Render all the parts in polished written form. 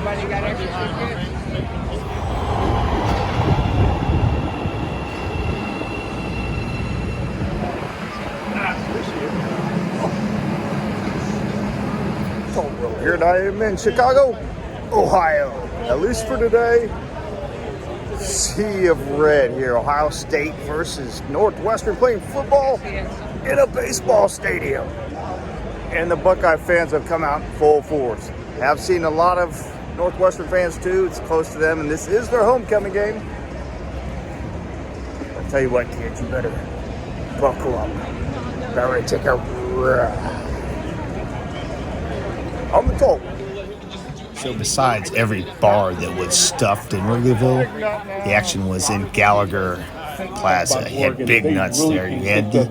Everybody got extra tickets? Here I am in Chicago, Ohio. At least for today. Sea of red here. Ohio State versus Northwestern playing football in a baseball stadium. And the Buckeye fans have come out in full force. I've seen a lot of Northwestern fans too. It's close to them, and this is their homecoming game. I'll tell you what, kids, you better buckle up. Better take a ride. On the top. So besides every bar that was stuffed in Wrigleyville, the action was in Gallagher Plaza. You had big nuts there. You had the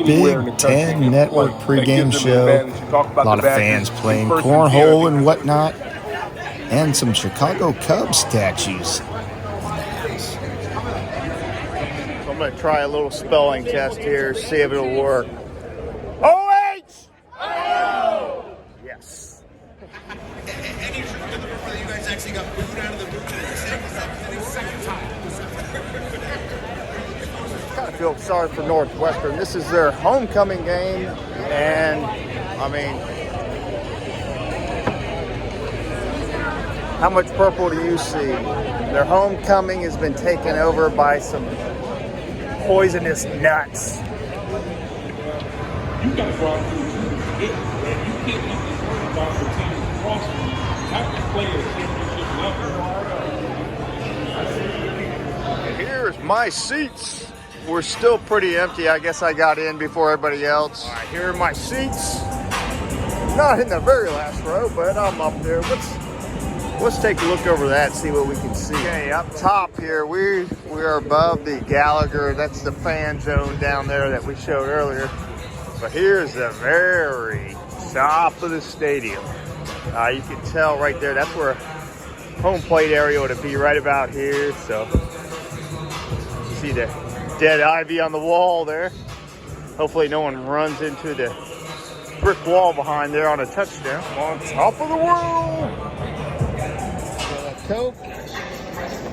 Big Ten Network pregame show. A lot of fans playing cornhole and whatnot. And some Chicago Cubs statues. So I'm going to try a little spelling test here, see if it'll work. O-H! O! Yes. You guys actually got booed out of the booth the second time. Kind of feel sorry for Northwestern. This is their homecoming game, and I mean, how much purple do you see? Their homecoming has been taken over by some poisonous nuts. You got brought through it, and you can't brought for teams across the type of players championship level. And here's my seats. We're still pretty empty. I guess I got in before everybody else. All right, here are my seats. Not in the very last row, but I'm up there. Let's take a look over that, see what we can see. Okay, up top here, we are above the Gallagher. That's the fan zone down there that we showed earlier. But here's the very top of the stadium. You can tell right there, that's where home plate area would be, right about here. So you see the dead ivy on the wall there. Hopefully no one runs into the brick wall behind there on a touchdown. On top of the world. Coke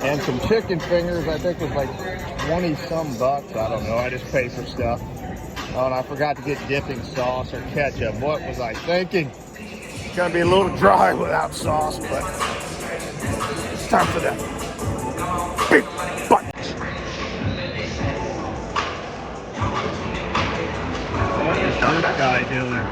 and some chicken fingers. I think it was like 20-some bucks. I don't know. I just pay for stuff. Oh, and I forgot to get dipping sauce or ketchup. What was I thinking? It's gonna be a little dry without sauce, but it's time for that big bunch. What is this guy doing?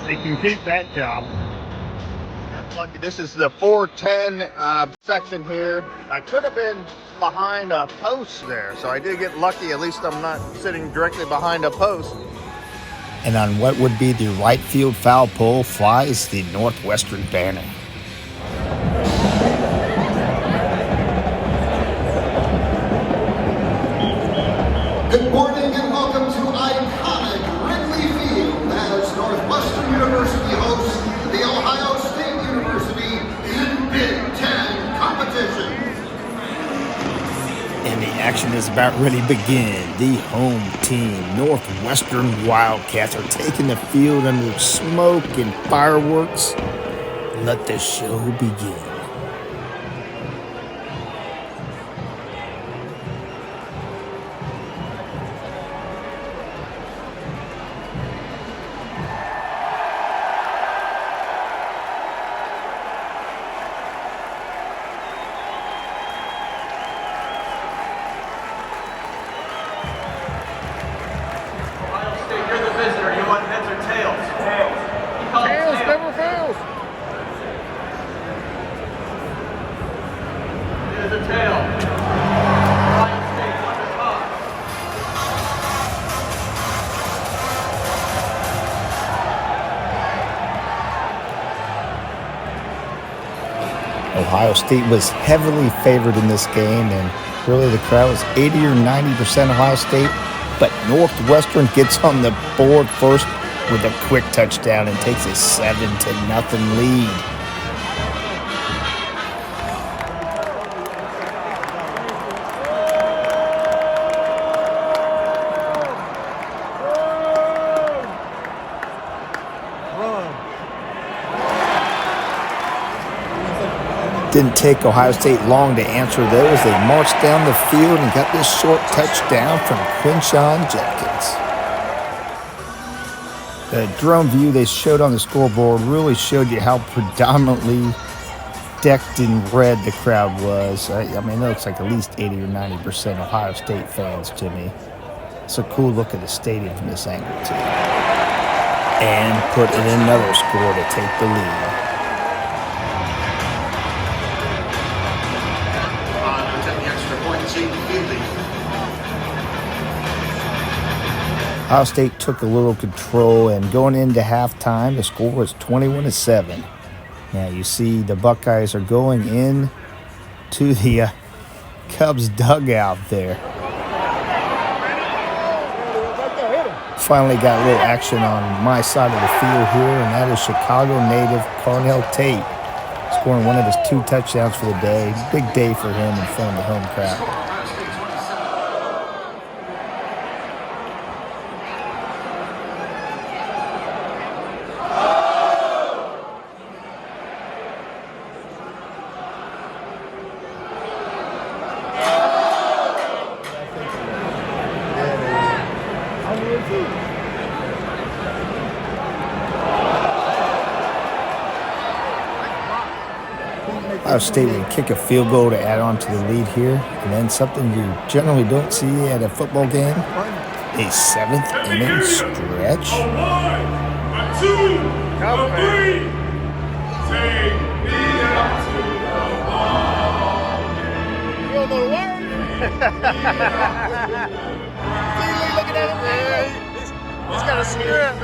He can keep that job. Lucky, this is the 410 section here. I could have been behind a post there, so I did get lucky. At least I'm not sitting directly behind a post. And on what would be the right field foul pole flies the Northwestern banner. Good morning and welcome to iconic Wrigley Field as Northwestern University hosts the Ohio State University in Big Ten competition. And the action is about ready to begin. The home team, Northwestern Wildcats, are taking the field under smoke and fireworks. Let the show begin. Ohio State was heavily favored in this game, and really the crowd was 80 or 90% Ohio State. But Northwestern gets on the board first with a quick touchdown and takes a 7-0 lead. Didn't take Ohio State long to answer those. They marched down the field and got this short touchdown from Quinshawn Jenkins. The drone view they showed on the scoreboard really showed you how predominantly decked in red the crowd was. I mean, it looks like at least 80 or 90% Ohio State fans to me. It's a cool look at the stadium from this angle, too. And put in another score to take the lead. Ohio State took a little control, and going into halftime, the score was 21-7. Now you see the Buckeyes are going in to the Cubs dugout there. Finally got a little action on my side of the field here, and that is Chicago native Carnell Tate scoring one of his 2 touchdowns for the day. Big day for him in front of the home crowd. Ohio State would kick a field goal to add on to the lead here, and then something you generally don't see at a football game, a 7th inning stretch. A 1, a 2, a 3. Take me out to the ball. You don't know the word? Looking at him, man. He's got a script.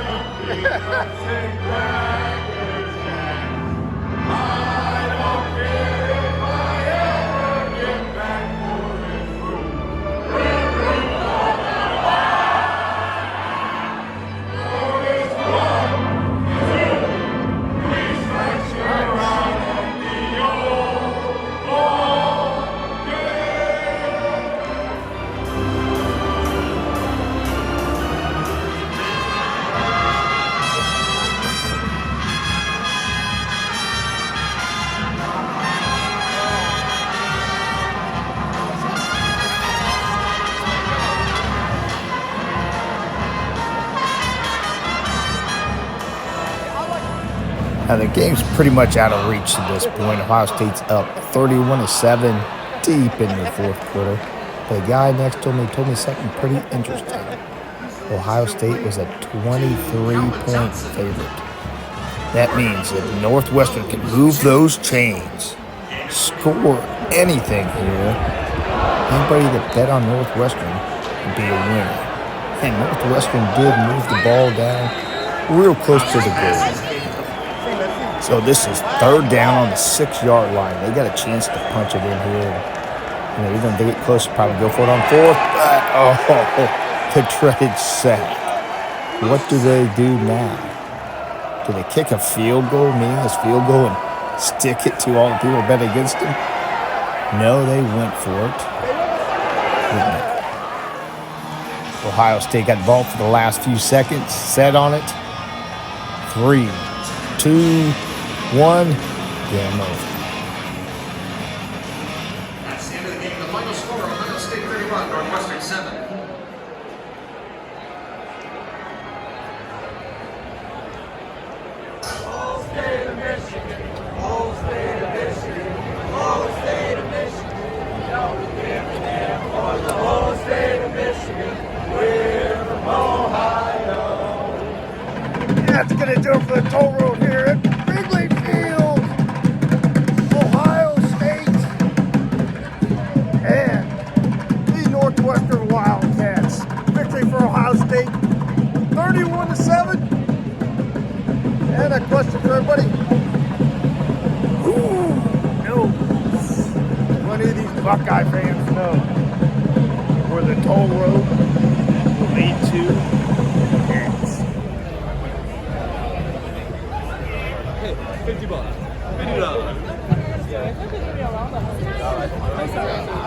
Now the game's pretty much out of reach at this point. Ohio State's up 31-7 deep in the 4th quarter. The guy next to me told me something pretty interesting. Ohio State was a 23-point favorite. That means if Northwestern can move those chains, score anything here, anybody that bet on Northwestern would be a winner. And Northwestern did move the ball down real close to the goal. So this is 3rd down on the 6-yard line. They got a chance to punch it in here. You know, even if they get close, probably go for it on 4th. But, the dreaded sack. What do they do now? Do they kick a field goal, meaningless field goal, and stick it to all the people bet against them? No, they went for it. Ohio State got the ball for the last few seconds. Set on it. 3, 2, 1. Game over. That's the end of the game. The final score: Ohio State 31, Northwestern 7. Whole state of Michigan, whole state of Michigan, whole state of Michigan. Don't give a damn for the whole state of Michigan. We're from Ohio. That's going to do it for the toll road here at Wrigley Field, Ohio State, and the Northwestern Wildcats. Victory for Ohio State, 31-7. And a question for everybody. Who knows? What do these Buckeye fans know where the toll road will lead to? $50. $50.